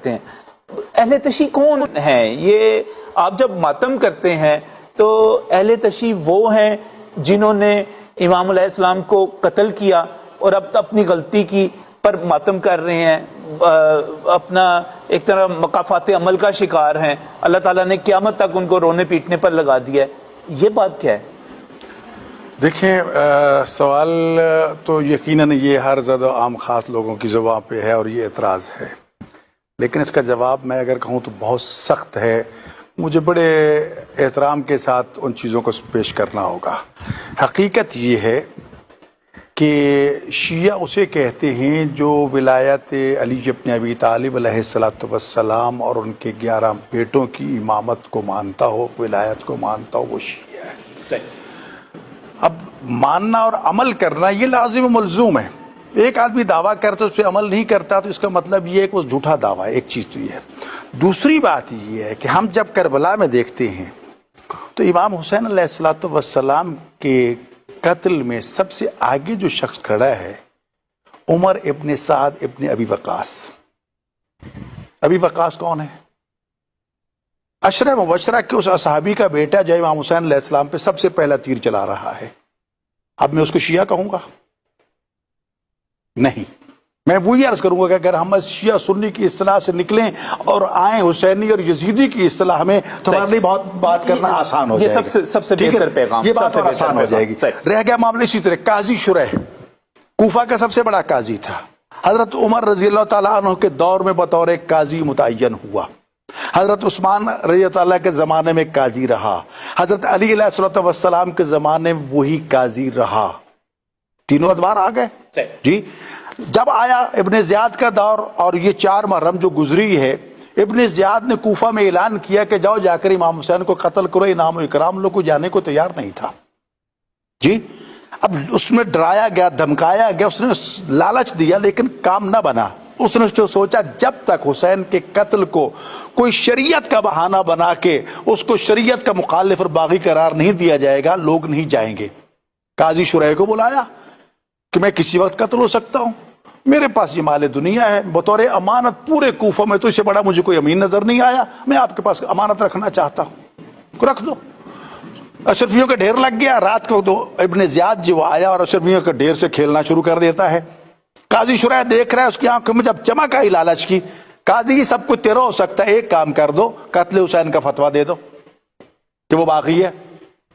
ہیں۔ اہل تشیع کون ہیں؟ یہ آپ جب ماتم کرتے ہیں تو اہل تشیع وہ ہیں جنہوں نے امام علیہ السلام کو قتل کیا اور اب اپنی غلطی کی پر ماتم کر رہے ہیں، اپنا ایک طرح مقافات عمل کا شکار ہیں، اللہ تعالیٰ نے قیامت تک ان کو رونے پیٹنے پر لگا دیا ہے۔ یہ بات کیا ہے؟ دیکھیں، سوال تو یقیناً یہ ہر زد و عام خاص لوگوں کی زبان پہ ہے اور یہ اعتراض ہے، لیکن اس کا جواب میں اگر کہوں تو بہت سخت ہے۔ مجھے بڑے احترام کے ساتھ ان چیزوں کو پیش کرنا ہوگا۔ حقیقت یہ ہے کہ شیعہ اسے کہتے ہیں جو ولایت علی ابن ابی طالب علیہ السلام اور ان کے 11 بیٹوں کی امامت کو مانتا ہو، ولایت کو مانتا ہو، وہ شیعہ ہے۔ اب ماننا اور عمل کرنا یہ لازم و ملزوم ہے۔ ایک آدمی دعویٰ کرتا اس پہ عمل نہیں کرتا تو اس کا مطلب یہ ہے کہ وہ جھوٹا دعویٰ ہے۔ ایک چیز تو یہ ہے۔ دوسری بات یہ ہے کہ ہم جب کربلا میں دیکھتے ہیں تو امام حسین علیہ السلام کے قتل میں سب سے آگے جو شخص کھڑا ہے عمر ابن سعد ابن ابی وقاص۔ ابی وقاص کون ہے؟ عشرہ مبشرہ کے اس صحابی کا بیٹا جو امام حسین علیہ السلام پہ سب سے پہلا تیر چلا رہا ہے۔ اب میں اس کو شیعہ کہوں گا؟ نہیں، میں وہی عرض کروں گا کہ اگر ہم شیعہ سنی کی اصطلاح سے نکلیں اور آئیں حسینی اور یزیدی کی اصطلاح میں تو ہمارے لیے بہت بات کرنا آسان ہو جائے گا۔ یہ سب سے بہتر پیغام، یہ بات آسان ہو جائے گی۔ رہ گیا معاملہ اسی طرح قاضی شریح، کوفہ کا سب سے بڑا قاضی تھا، حضرت عمر رضی اللہ تعالیٰ عنہ کے دور میں بطور قاضی متعین ہوا، حضرت عثمان رضی اللہ تعالیٰ کے زمانے میں قاضی رہا، حضرت علی علیہ السلام کے زمانے میں وہی قاضی رہا۔ تینوں ادوار آ گئے جی۔ جب آیا ابن زیاد کا دور اور یہ 4 محرم جو گزری ہے، ابن زیاد نے کوفہ میں اعلان کیا کہ جاؤ جا کر امام حسین کو قتل کرو۔ انعام و اکرام لوگ کو جانے کو تیار نہیں تھا جی۔ اب اس میں ڈرایا گیا، دھمکایا گیا، اس نے لالچ دیا لیکن کام نہ بنا۔ اس نے جو سوچا جب تک حسین کے قتل کو کوئی شریعت کا بہانہ بنا کے اس کو شریعت کا مخالف اور باغی قرار نہیں دیا جائے گا، لوگ نہیں جائیں گے۔ قاضی شریح کو بلایا کہ میں کسی وقت قتل ہو سکتا ہوں، میرے پاس یہ مال دنیا ہے، بطور امانت پورے کوفہ میں تو اس سے بڑا مجھے کوئی امین نظر نہیں آیا، میں آپ کے پاس امانت رکھنا چاہتا ہوں، رکھ دو۔ اشرفیوں کا ڈھیر لگ گیا رات کو، تو ابن زیاد جو آیا اور اشرفیوں کا ڈھیر سے کھیلنا شروع کر دیتا ہے۔ قاضی شریح دیکھ رہا ہے، اس کی آنکھوں میں جب چمک آئی لالچ کی، قاضی سب کچھ تیرا ہو سکتا ہے، ایک کام کر دو، قتل حسین کا فتویٰ دے دو کہ وہ باغی ہے۔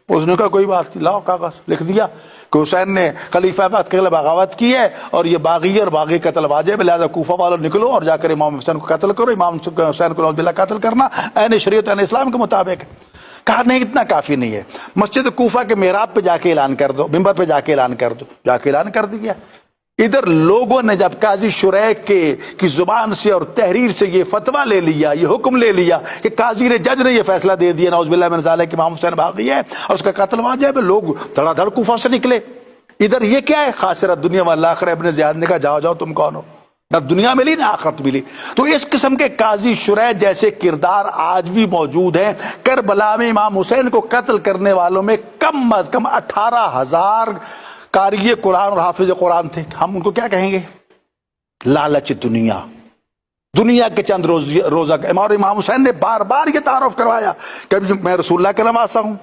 اس نے کہا کوئی بات نہیں، لاؤ کاغذ، لکھ دیا کہ حسین نے خلیفہ بعد کے خلاف بغاوت کی ہے اور یہ باغی ہے اور باغی قتل واجب ہے، لہٰذا کوفہ والوں نکلو اور جا کر امام حسین کو قتل کرو۔ امام حسین کو نعوذ باللہ قتل کرنا عین شریعت عین اسلام کے مطابق ہے۔ کہا نہیں، اتنا کافی نہیں ہے، مسجد کوفہ کے محراب پہ جا کے اعلان کر دو، منبر پہ جا کے اعلان کر دو۔ جا کے اعلان کر دیا۔ ادھر لوگوں نے جب قاضی شریح کی زبان سے اور تحریر سے یہ فتویٰ لے لیا، یہ حکم لے لیا کہ قاضی نے، جج نے یہ فیصلہ دے دیا نعوذ باللہ من ذالک کہ امام حسین باغی ہے اور اس کا قتل واجب ہے، لوگ دھڑا دھڑ کوفہ سے نکلے۔ ادھر یہ کیا ہے؟ خاسرت دنیا والآخرہ۔ ابن زیاد نے کہا جاؤ جاؤ، تم کون ہو؟ نہ دنیا ملی نہ آخرت ملی۔ تو اس قسم کے قاضی شریح جیسے کردار آج بھی موجود ہیں۔ کربلا میں امام حسین کو قتل کرنے والوں میں کم از کم 18,000 قاری قرآن اور حافظ قرآن تھے۔ ہم ان کو کیا کہیں گے؟ لالچ دنیا، دنیا کے چند روزہ۔ اور امام حسین نے بار بار یہ تعارف کروایا کہ میں رسول اللہ کا نواسا ہوں،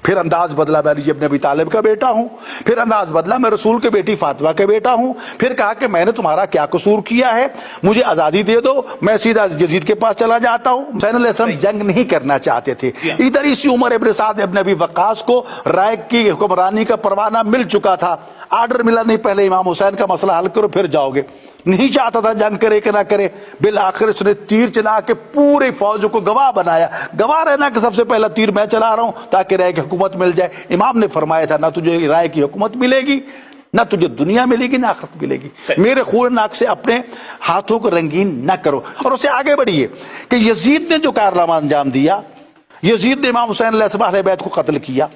پھر انداز بدلا میں علی ابن ابی طالب کا بیٹا ہوں، پھر انداز بدلا میں رسول کے بیٹی فاطمہ کا بیٹا ہوں، پھر کہا کہ میں نے تمہارا کیا قصور کیا ہے، مجھے آزادی دے دو، میں سیدھا یزید کے پاس چلا جاتا ہوں۔ حسین علیہ السلام جنگ نہیں کرنا چاہتے تھے۔ ادھر اسی عمر ابن سعد ابن ابی وقاص کو رائے کی حکمرانی کا پروانہ مل چکا تھا، آرڈر ملا نہیں پہلے امام حسین کا مسئلہ حل کرو پھر جاؤ گے۔ نہیں چاہتا تھا جنگ کرے کہ نہ کرے، بالآخر اس نے تیر چلا کے پورے فوج کو گواہ بنایا، گواہ رہنا کہ سب سے پہلا تیر میں چلا رہا ہوں تاکہ رائے کی حکومت مل جائے۔ امام نے فرمایا تھا نہ تجھے رائے کی حکومت ملے گی، نہ تجھے دنیا ملے گی، نہ آخرت ملے گی۔ میرے خون ناک سے اپنے ہاتھوں کو رنگین نہ کرو۔ اور اسے آگے بڑھیے کہ یزید نے جو کارنامہ انجام دیا، یزید نے امام حسین علیہ السلام اہل بیت کو قتل کیا،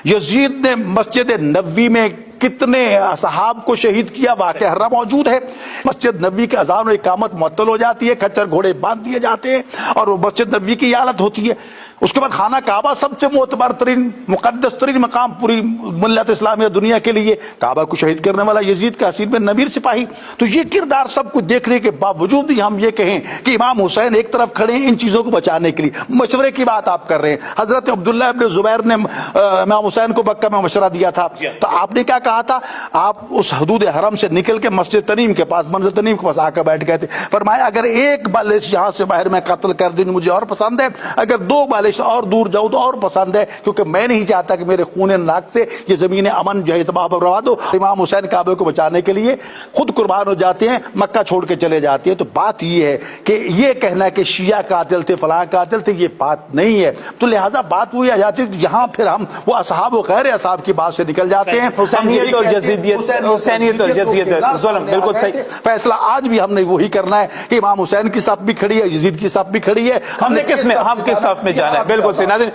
یزید نے مسجد نبوی میں کتنے صحاب کو شہید کیا، واقعہ ہر موجود ہے۔ مسجد نبوی کے اذان و اقامت معطل ہو جاتی ہے، کچر گھوڑے باندھ دیے جاتے ہیں اور وہ مسجد نبوی کی حالت ہوتی ہے۔ اس کے بعد خانہ کعبہ سب سے معتبر ترین مقدس ترین مقام پوری ملت اسلامیہ دنیا کے لیے، کعبہ کو شہید کرنے والا یزید کا حسین بن نبیر سپاہی۔ تو یہ کردار سب کچھ دیکھنے کے باوجود بھی ہم یہ کہیں کہ امام حسین ایک طرف کھڑے ہیں ان چیزوں کو بچانے کے لیے۔ مشورے کی بات آپ کر رہے ہیں، حضرت عبداللہ ابن زبیر نے امام حسین کو مکہ میں مشورہ دیا تھا، تو آپ نے کیا کہا تھا؟ آپ اس حدود حرم سے نکل کے مسجد تنیم کے پاس، منزل تنیم کے پاس آ کر بیٹھ گئے تھے، فرمایا اگر ایک بالش یہاں سے باہر میں قتل کر دوں مجھے اور پسند ہے، اگر دو بالش اور دور جاؤں تو اور پسند ہے، کیونکہ میں نہیں چاہتا کہ میرے خون ناک سے یہ زمین امن جو ہے تباہ برباد ہو۔ امام حسین کعبے کو بچانے کے لیے خود قربان ہو جاتے ہیں، مکہ چھوڑ کے چلے جاتے ہیں۔ تو بات یہ ہے کہ یہ کہنا کہ شیعہ قاتل تھے فلاں قاتل تھے، یہ بات نہیں ہے۔ تو لہٰذا بات وہ آ جاتی ہے یہاں پھر ہم وہ اصحاب و غیر اصحاب کی بات سے نکل جاتے ہیں۔ حسینیت اور جزیدیت، حسینیت اور جزیدیت ظلم، بالکل صحیح فیصلہ آج بھی ہم نے وہی کرنا ہے کہ امام حسین کی صف بھی کھڑی ہے، یزید کی صف بھی کھڑی ہے، ہم نے کس صف میں جانا ہے، بالکل صحیح۔ ناظرین